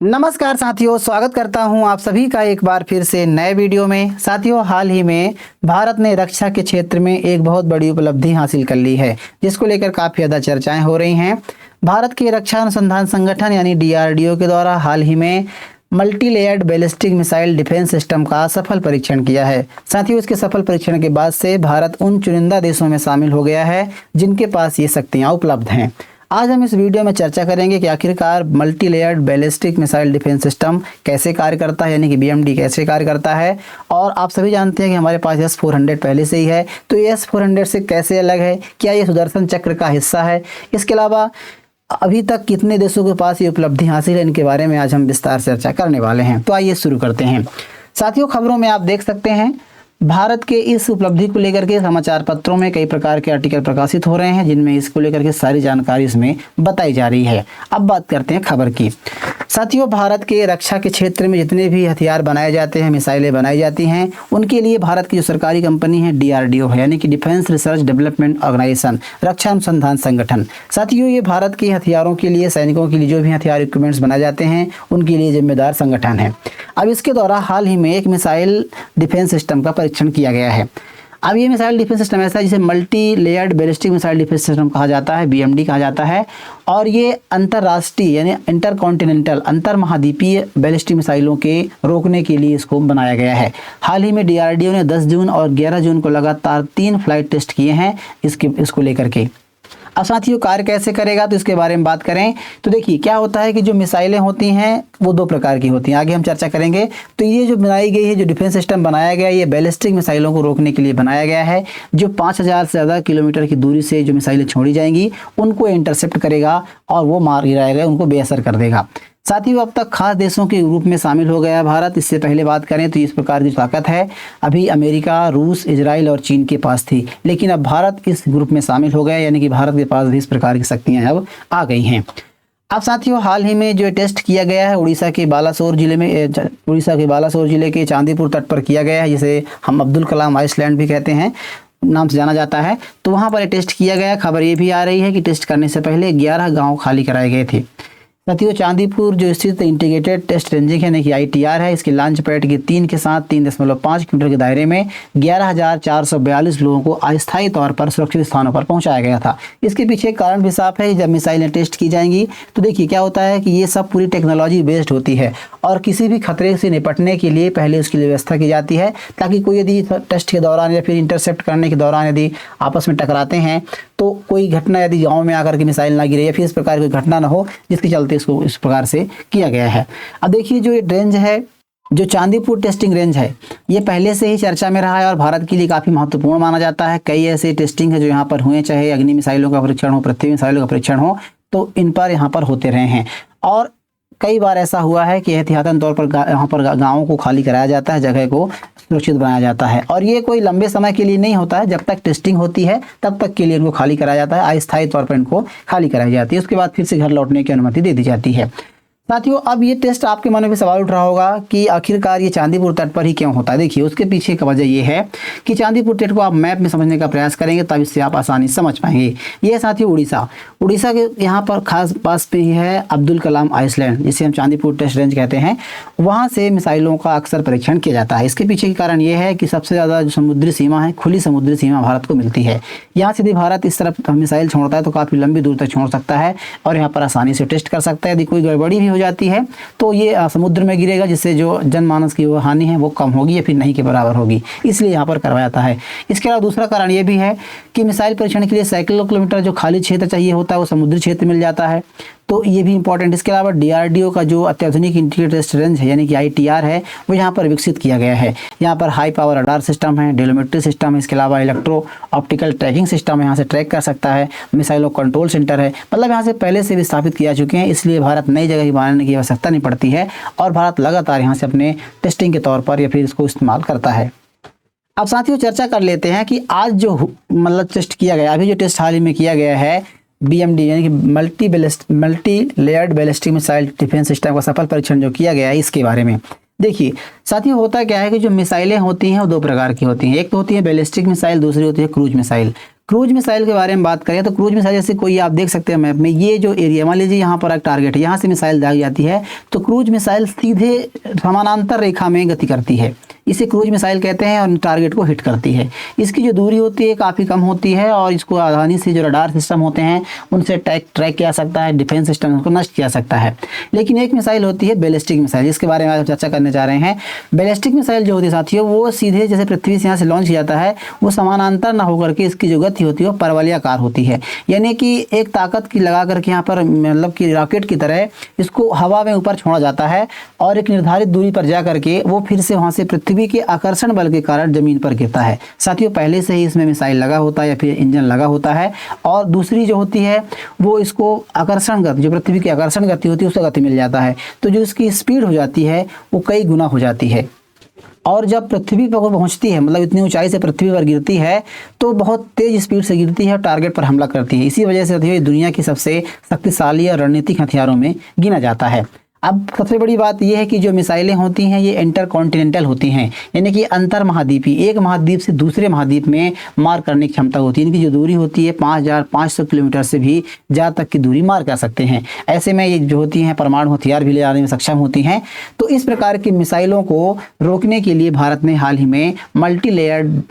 नमस्कार साथियों, स्वागत करता हूं आप सभी का एक बार फिर से नए वीडियो में। साथियों, हाल ही में भारत ने रक्षा के क्षेत्र में एक बहुत बड़ी उपलब्धि हासिल कर ली है, जिसको लेकर काफ़ी ज़्यादा चर्चाएं हो रही हैं। भारत के रक्षा अनुसंधान संगठन यानी DRDO के द्वारा हाल ही में multi layered ballistic missile defence system का सफल परीक्षण किया है। साथियों, इसके सफल परीक्षण के बाद से भारत उन चुनिंदा देशों में शामिल हो गया है जिनके पास ये शक्तियाँ उपलब्ध हैं। आज हम इस वीडियो में चर्चा करेंगे कि आखिरकार multi layered ballistic missile defence system कैसे कार्य करता है, यानी कि BMD कैसे कार्य करता है। और आप सभी जानते हैं कि हमारे पास S-400 पहले से ही है, तो ये S-400 से कैसे अलग है, क्या ये सुदर्शन चक्र का हिस्सा है, इसके अलावा अभी तक कितने देशों के पास ये उपलब्धि हासिल है, इनके बारे में आज हम विस्तार से चर्चा करने वाले हैं। तो आइए शुरू करते हैं। साथियों, खबरों में आप देख सकते हैं भारत के इस उपलब्धि को लेकर के समाचार पत्रों में कई प्रकार के आर्टिकल प्रकाशित हो रहे हैं, जिनमें इसको लेकर के सारी जानकारी इसमें बताई जा रही है। अब बात करते हैं खबर की। साथियों, भारत के रक्षा के क्षेत्र में जितने भी हथियार बनाए जाते हैं, मिसाइलें बनाई जाती हैं, उनके लिए भारत की जो सरकारी कंपनी है DRDO है, यानी कि डिफेंस रिसर्च डेवलपमेंट ऑर्गेनाइजेशन, रक्षा अनुसंधान संगठन। साथियों, ये भारत के हथियारों के लिए, सैनिकों के लिए जो भी हथियार इक्विपमेंट्स बनाए जाते हैं, उनके लिए जिम्मेदार संगठन है। अब इसके द्वारा हाल ही में एक मिसाइल डिफेंस सिस्टम का परीक्षण किया गया है। अब ये मिसाइल डिफेंस सिस्टम ऐसा है जिसे multi layered ballistic missile defence system कहा जाता है, BMD कहा जाता है। और ये अंतर्राष्ट्रीय यानी इंटरकॉन्टिनेंटल, अंतर महाद्वीपीय बैलिस्टिक मिसाइलों के रोकने के लिए इसको बनाया गया है। हाल ही में DRDO ने 10 जून और 11 जून को लगातार 3 फ्लाइट टेस्ट किए हैं इसको लेकर के। अब साथियों, कार्य कैसे करेगा, तो इसके बारे में बात करें तो देखिए क्या होता है कि जो मिसाइलें होती हैं वो 2 प्रकार की होती हैं, आगे हम चर्चा करेंगे। तो ये जो बनाई गई है, जो डिफेंस सिस्टम बनाया गया है, ये बैलिस्टिक मिसाइलों को रोकने के लिए बनाया गया है। जो 5000 से ज़्यादा किलोमीटर की दूरी से जो मिसाइलें छोड़ी जाएंगी उनको इंटरसेप्ट करेगा और वो मार गिराएगा, उनको बेअसर कर देगा। साथ ही अब तक खास देशों के ग्रुप में शामिल हो गया भारत। इससे पहले बात करें तो इस प्रकार की ताकत है अभी अमेरिका, रूस, इजराइल और चीन के पास थी, लेकिन अब भारत इस ग्रुप में शामिल हो गया, यानी कि भारत के पास भी इस प्रकार की शक्तियां अब आ गई हैं। अब साथियों, हाल ही में जो टेस्ट किया गया है उड़ीसा के बालासोर जिले के चांदीपुर तट पर किया गया है, जिसे हम अब्दुल कलाम आइसलैंड भी कहते हैं, नाम से जाना जाता है। तो वहाँ पर टेस्ट किया गया। खबर ये भी आ रही है कि टेस्ट करने से पहले 11 गाँव खाली कराए गए थे। साथियों, चांदीपुर जो स्थित इंटीग्रेटेड टेस्ट रेंजिंग है, कि ITR है, इसके लॉन्च पैड के 3 के साथ 3.5 किलोमीटर के दायरे में 11,442 लोगों को अस्थायी तौर पर सुरक्षित स्थानों पर पहुंचाया गया था। इसके पीछे कारण भी साफ है। जब मिसाइलें टेस्ट की जाएंगी तो देखिए क्या होता है कि ये सब पूरी टेक्नोलॉजी बेस्ड होती है और किसी भी खतरे से निपटने के लिए पहले उसकी व्यवस्था की जाती है, ताकि कोई यदि टेस्ट के दौरान या फिर इंटरसेप्ट करने के दौरान यदि आपस में टकराते हैं तो कोई घटना, यदि गाँव में आकर के मिसाइल ना गिरे या फिर इस प्रकार की घटना ना हो, जिसके चलते इसको इस प्रकार से किया गया है। अब देखिए, जो ये रेंज है, जो चांदीपुर टेस्टिंग रेंज है, ये पहले से ही चर्चा में रहा है और भारत के लिए काफ़ी महत्वपूर्ण माना जाता है। कई ऐसे टेस्टिंग है जो यहाँ पर हुए, चाहे अग्नि मिसाइलों का परीक्षण हो, पृथ्वी मिसाइलों का परीक्षण हो, तो इन पर यहाँ पर होते रहे हैं। और कई बार ऐसा हुआ है कि एहतियातन तौर पर यहाँ पर गाँवों को खाली कराया जाता है, जगह को सुरक्षित बनाया जाता है। और ये कोई लंबे समय के लिए नहीं होता है, जब तक टेस्टिंग होती है तब तक के लिए इनको खाली कराया जाता है, अस्थायी तौर पर इनको खाली कराई जाती है। उसके बाद फिर से घर लौटने की अनुमति दे दी जाती है। साथियों, अब ये टेस्ट आपके मन में सवाल उठ रहा होगा कि आखिरकार ये चांदीपुर तट पर ही क्यों होता है। देखिए, उसके पीछे का वजह ये है कि चांदीपुर तट को आप मैप में समझने का प्रयास करेंगे तब इससे आप आसानी से समझ पाएंगे। ये साथियों उड़ीसा के यहाँ पर खास पास पे ही है अब्दुल कलाम आइसलैंड, जिसे हम चांदीपुर टेस्ट रेंज कहते हैं। वहाँ से मिसाइलों का अक्सर परीक्षण किया जाता है। इसके पीछे के कारण ये है कि सबसे ज़्यादा जो समुद्री सीमा है, खुली समुद्री सीमा भारत को मिलती है। यहाँ से यदि भारत इस तरफ मिसाइल छोड़ता है तो काफ़ी लंबी दूर तक छोड़ सकता है और यहाँ पर आसानी से टेस्ट कर सकता है। यदि कोई गड़बड़ी भी हो जाती है तो ये समुद्र में गिरेगा, जिससे जो जनमानस की वो हानि है वो कम होगी या फिर नहीं के बराबर होगी, इसलिए यहाँ पर करवाया जाता है। इसके अलावा दूसरा कारण ये भी है कि मिसाइल परीक्षण के लिए सैकड़ों किलोमीटर जो खाली क्षेत्र चाहिए होता है वो समुद्री क्षेत्र मिल जाता है, तो ये भी इंपॉर्टेंट। इसके अलावा DRDO का जो अत्याधुनिक इंटीग्रेटेड टेस्ट रेंज है, यानी कि ITR है, वो यहाँ पर विकसित किया गया है। यहाँ पर हाई पावर रडार सिस्टम है, डेलोमेट्री सिस्टम है, इसके अलावा इलेक्ट्रो ऑप्टिकल ट्रैकिंग सिस्टम है, यहाँ से ट्रैक कर सकता है। मिसाइलों कंट्रोल सेंटर है, मतलब यहाँ से पहले से भी स्थापित किया चुके हैं, इसलिए भारत नई जगह की बनाने की आवश्यकता नहीं पड़ती है और भारत लगातार यहाँ से अपने टेस्टिंग के तौर पर या फिर इसको इस्तेमाल करता है। अब साथियों, चर्चा कर लेते हैं कि आज जो मतलब टेस्ट किया गया, अभी जो टेस्ट हाल ही में किया गया है BMD यानी कि multi layered ballistic missile defence system का सफल परीक्षण जो किया गया है, इसके बारे में देखिए। साथियों, होता क्या है कि जो मिसाइलें होती हैं वो 2 प्रकार की होती हैं। एक तो होती है बैलिस्टिक मिसाइल, दूसरी होती है क्रूज मिसाइल। क्रूज मिसाइल के बारे में बात करें तो क्रूज मिसाइल जैसे कोई आप देख सकते हैं मैप में, ये जो एरिया मान लीजिए यहाँ पर एक टारगेट है, यहाँ से मिसाइल दागी जाती है तो क्रूज मिसाइल सीधे समानांतर रेखा में गति करती है, इसे क्रूज मिसाइल कहते हैं और टारगेट को हिट करती है। इसकी जो दूरी होती है काफ़ी कम होती है और इसको आसानी से जो रडार सिस्टम होते हैं उनसे ट्रैक किया सकता है, डिफेंस सिस्टम उसको नष्ट किया सकता है। लेकिन एक मिसाइल होती है बैलिस्टिक मिसाइल, जिसके बारे में आज चर्चा करने जा रहे हैं। बैलिस्टिक मिसाइल जो होती है साथियों, वो सीधे जैसे पृथ्वी से यहाँ से लॉन्च किया जाता है, वो समानांतर ना होकर के इसकी जो गति होती है वो परवलयाकार होती है, यानी कि एक ताकत की लगा करके यहाँ पर मतलब कि रॉकेट की तरह इसको हवा में ऊपर छोड़ा जाता है और एक निर्धारित दूरी पर जा करके वो फिर से वहाँ से पृथ्वी के आकर्षण बल के कारण जमीन पर गिरता है। साथियों पहले से ही इसमें मिसाइल लगा होता है या फिर इंजन लगा होता है और दूसरी जो होती है वो इसको आकर्षण गति, जो पृथ्वी की आकर्षण गति होती है उससे गति मिल जाता है, तो जो इसकी स्पीड हो जाती है वो कई गुना हो जाती है। और जब पृथ्वी पर पहुंचती है, मतलब इतनी ऊंचाई से पृथ्वी पर गिरती है तो बहुत तेज स्पीड से गिरती है और टारगेट पर हमला करती है। इसी वजह से ये दुनिया की सबसे शक्तिशाली और रणनीतिक हथियारों में गिना जाता है। अब सबसे बड़ी बात यह है कि जो मिसाइलें होती हैं ये इंटरकॉन्टिनेंटल होती हैं, यानी कि अंतर महाद्वीपी, एक महाद्वीप से दूसरे महाद्वीप में मार करने की क्षमता होती है। इनकी जो दूरी होती है 5500 किलोमीटर से भी ज़्यादा तक की दूरी मार कर सकते हैं। ऐसे में ये जो होती हैं परमाणु हथियार भी ले जाने में सक्षम होती हैं। तो इस प्रकार की मिसाइलों को रोकने के लिए भारत ने हाल ही में multi layered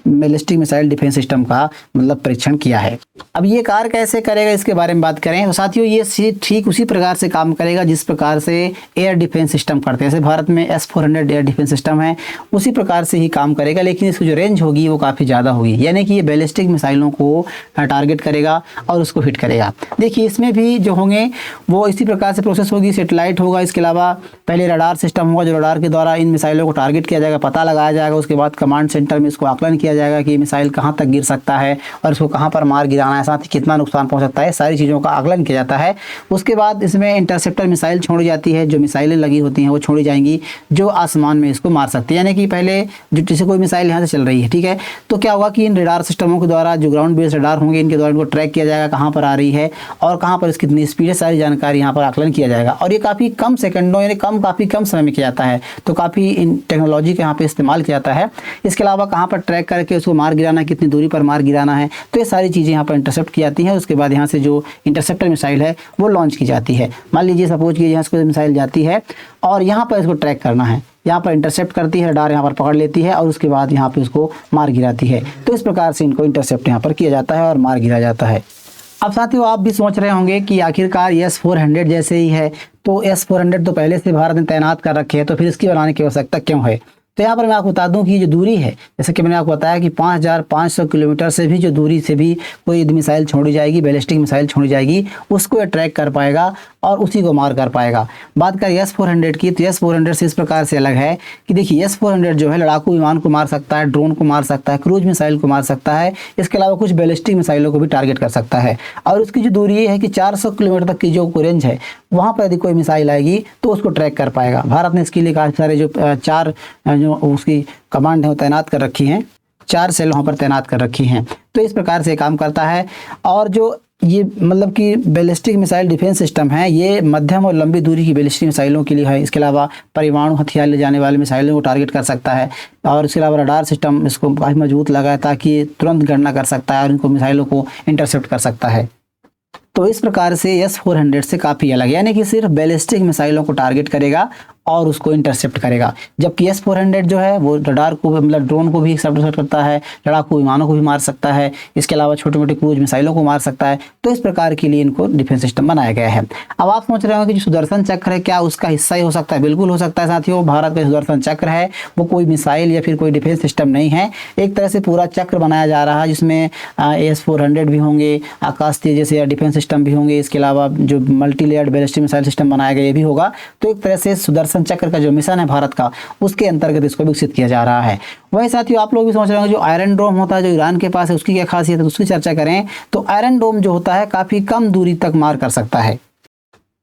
ballistic missile defence system का मतलब परीक्षण किया है। अब ये कार्य कैसे करेगा इसके बारे में बात करें तो साथियों ये ठीक उसी प्रकार से काम करेगा जिस प्रकार से एयर डिफेंस सिस्टम करते हैं। जैसे भारत में S-400 एयर डिफेंस सिस्टम है, उसी प्रकार से ही काम करेगा, लेकिन इसकी जो रेंज होगी वो काफ़ी ज़्यादा होगी, यानी कि ये बैलिस्टिक मिसाइलों को टारगेट करेगा और उसको हिट करेगा। देखिए इसमें भी जो होंगे वो इसी प्रकार से प्रोसेस होगी, सेटेलाइट होगा, इसके अलावा पहले रडार सिस्टम होगा, जो रडार के द्वारा इन मिसाइलों को टारगेट किया जाएगा, पता लगाया जाएगा, उसके बाद कमांड सेंटर में इसको आकलन किया जाएगा कि मिसाइल कहाँ तक गिर सकता है और इसको कहाँ पर मार गिराना है, साथ ही कितना नुकसान पहुँच सकता है, सारी चीज़ों का आकलन किया जाता है। उसके बाद इसमें इंटरसेप्टर मिसाइल छोड़ी जाती है, जो मिसाइलें लगी होती हैं वो छोड़ी जाएंगी जो आसमान में इसको मार सकती है। यानी कि पहले जो जैसे कोई मिसाइल यहाँ से चल रही है, ठीक है, तो क्या होगा कि इन रडार सिस्टमों के द्वारा जो ग्राउंड बेस्ड रडार होंगे इनके द्वारा इनको ट्रैक किया जाएगा कहाँ पर आ रही है और कहाँ पर इसकी कितनी स्पीड है, सारी जानकारी यहाँ पर आकलन किया जाएगा। और ये काफ़ी कम सेकंडों यानी काफ़ी कम समय में किया जाता है, तो काफ़ी इन टेक्नोलॉजी का यहाँ पे इस्तेमाल किया जाता है। इसके अलावा कहाँ पर ट्रैक करके उसको मार गिराना है, कितनी दूरी पर मार गिराना है, तो ये सारी चीज़ें यहाँ पर इंटरसेप्ट की जाती हैं। उसके बाद यहाँ से जो इंटरसेप्टर मिसाइल है वो लॉन्च की जाती है। मान लीजिए सपोज कि यहाँ से मिसाइल जाती है और यहाँ पर इसको ट्रैक करना है, यहाँ पर इंटरसेप्ट करती है, रडार यहाँ पर पकड़ लेती है और उसके बाद यहाँ पे उसको मार गिराती है। तो इस प्रकार से इनको इंटरसेप्ट यहाँ पर किया जाता है और मार गिरा जाता है। अब साथियों आप भी सोच रहे होंगे कि आखिरकार S-400 जैसे ही है, तो S-400 तो पहले से भारत ने तैनात कर रखे हैं, तो फिर इसकी बनाने की आवश्यकता क्यों है। तो यहाँ पर मैं आपको बता दूं कि जो दूरी है, जैसे कि मैंने आपको बताया कि 5500 किलोमीटर से भी जो दूरी से भी कोई मिसाइल छोड़ी जाएगी, बैलिस्टिक मिसाइल छोड़ी जाएगी, उसको ट्रैक कर पाएगा और उसी को मार कर पाएगा। बात करें S-400 की, तो S-400 से इस प्रकार से अलग है कि देखिए S-400 जो है लड़ाकू विमान को मार सकता है, ड्रोन को मार सकता है, क्रूज मिसाइल को मार सकता है, इसके अलावा कुछ बैलिस्टिक मिसाइलों को भी टारगेट कर सकता है। और उसकी जो दूरी ये है कि 400 किलोमीटर तक की जो रेंज है, वहाँ पर यदि कोई मिसाइल आएगी तो उसको ट्रैक कर पाएगा। भारत ने इसके लिए काफ़ी सारे जो 4 जो उसकी कमांड है वो तैनात कर रखी हैं, 4 सेल वहाँ पर तैनात कर रखी हैं। तो इस प्रकार से काम करता है। और जो ये मतलब कि बैलिस्टिक मिसाइल डिफेंस सिस्टम है, ये मध्यम और लंबी दूरी की बैलिस्टिक मिसाइलों के लिए है। इसके अलावा परमाणु हथियार ले जाने वाले मिसाइलों को टारगेट कर सकता है और इसके अलावा रडार सिस्टम इसको काफ़ी मजबूत लगा है ताकि तुरंत गणना कर सकता है और इनको मिसाइलों को इंटरसेप्ट कर सकता है। तो इस प्रकार से S-400 से काफ़ी अलग है, यानी कि सिर्फ बैलिस्टिक मिसाइलों को टारगेट करेगा और उसको इंटरसेप्ट करेगा, जबकि S-400 जो है वो रडार को मतलब ड्रोन को भी इंटरसेप्ट करता है, लड़ाकू विमानों को भी मार सकता है, इसके अलावा छोटे मोटे क्रूज मिसाइलों को मार सकता है। तो इस प्रकार के लिए इनको डिफेंस सिस्टम बनाया गया है। अब आप सोच रहे होंगे कि जो सुदर्शन चक्र है क्या उसका हिस्सा ही हो सकता है। बिल्कुल हो सकता है साथियों। भारत का सुदर्शन चक्र है वो कोई मिसाइल या फिर कोई डिफेंस सिस्टम नहीं है, एक तरह से पूरा चक्र बनाया जा रहा है जिसमें S-400 भी होंगे, आकाश तेज जैसे डिफेंस सिस्टम भी होंगे, इसके अलावा जो multi layered ballistic missile system बनाया गया ये भी होगा। तो एक तरह से सुदर्शन चक्र का जो मिशन है भारत का, उसके अंतर्गत इसको विकसित किया जा रहा है। वही साथियों आप लोग भी समझ रहे होंगे जो आयरन डोम होता है जो ईरान के पास है, उसकी क्या खासियत है उसकी चर्चा करें। तो आयरन डोम जो होता है काफ़ी कम दूरी तक मार कर सकता है।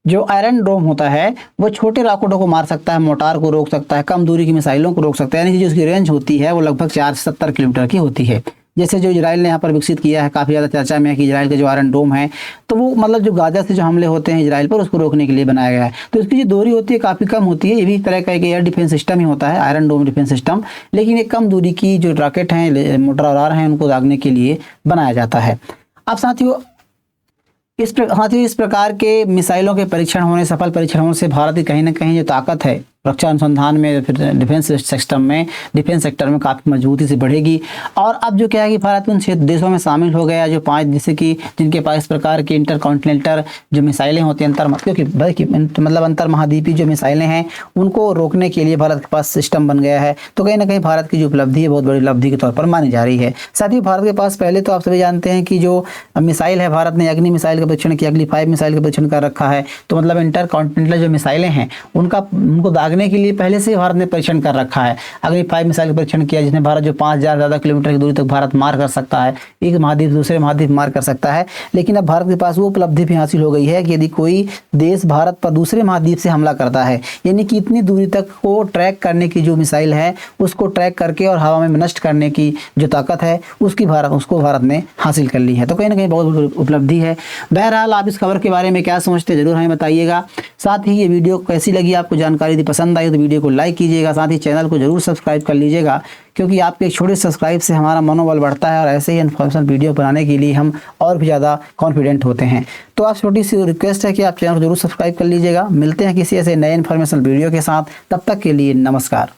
जो आयरन डोम होता है वो छोटे रॉकेटों को मार सकता है, मोटार को रोक सकता है, कम दूरी की मिसाइलों को रोक सकता है, यानी कि जो उसकी रेंज होती है वो लगभग 4 से 70 किलोमीटर की होती है। जैसे जो इजराइल ने यहाँ पर विकसित किया है, काफ़ी ज़्यादा चर्चा में है कि इजराइल के जो आयरन डोम है, तो वो मतलब जो गाजा से जो हमले होते हैं इजराइल पर, उसको रोकने के लिए बनाया गया है। तो इसकी जो दूरी होती है काफ़ी कम होती है, ये भी एक तरह का एक एयर डिफेंस सिस्टम ही होता है, आयरन डोम डिफेंस सिस्टम, लेकिन एक कम दूरी की जो रॉकेट हैं, मोटर और हैं, उनको दागने के लिए बनाया जाता है। अब साथियों इस प्रकार के मिसाइलों के परीक्षण होने, सफल परीक्षण होने से भारत की कहीं ना कहीं जो ताकत है रक्षा अनुसंधान में, फिर डिफेंस सेक्टर में काफ़ी मजबूती से बढ़ेगी। और अब जो क्या है कि भारत उन 6 देशों में शामिल हो गया जो 5, जैसे कि जिनके पास इस प्रकार की इंटरकॉन्टिनेंटल जो मिसाइलें होती हैं, मतलब अंतर महाद्वीपीय जो मिसाइलें हैं, उनको रोकने के लिए भारत के पास सिस्टम बन गया है। तो कहीं ना कहीं भारत की जो उपलब्धि है बहुत बड़ी उपलब्धि के तौर पर मानी जा रही है। साथ ही भारत के पास पहले तो आप सभी जानते हैं कि जो मिसाइल है, भारत ने अग्नि मिसाइल का परीक्षण किया, अग्नि 5 मिसाइल का परीक्षण कर रखा है। तो मतलब इंटरकॉन्टिनेंटल जो मिसाइलें हैं उनको दागने के लिए पहले से भारत ने परीक्षण कर रखा है। अग्नि 5 मिसाइल का परीक्षण किया, जिसमें भारत जो 5000 ज़्यादा किलोमीटर की दूरी तक भारत मार कर सकता है, एक महाद्वीप दूसरे महाद्वीप मार कर सकता है। लेकिन अब भारत के पास वो उपलब्धि भी हासिल हो गई है कि यदि कोई देश भारत पर दूसरे महाद्वीप से हमला करता है, यानी कि इतनी दूरी तक को ट्रैक करने की जो मिसाइल है, उसको ट्रैक करके और हवा में नष्ट करने की जो ताकत है उसको भारत ने हासिल कर ली है। तो कहीं ना कहीं बहुत बड़ी उपलब्धि है। बहरहाल आप इस खबर के बारे में क्या समझते हैं, जरूर हमें बताइएगा। साथ ही ये वीडियो कैसी लगी, आपको जानकारी यदि पसंद आई तो वीडियो को लाइक कीजिएगा, साथ ही चैनल को जरूर सब्सक्राइब कर लीजिएगा, क्योंकि आपके एक छोटे सब्सक्राइब से हमारा मनोबल बढ़ता है और ऐसे ही इन्फॉर्मेशन वीडियो बनाने के लिए हम और भी ज़्यादा कॉन्फिडेंट होते हैं। तो आप छोटी सी रिक्वेस्ट है कि आप चैनल को जरूर सब्सक्राइब कर लीजिएगा। मिलते हैं किसी ऐसे नए इन्फॉर्मेशन वीडियो के साथ, तब तक के लिए नमस्कार।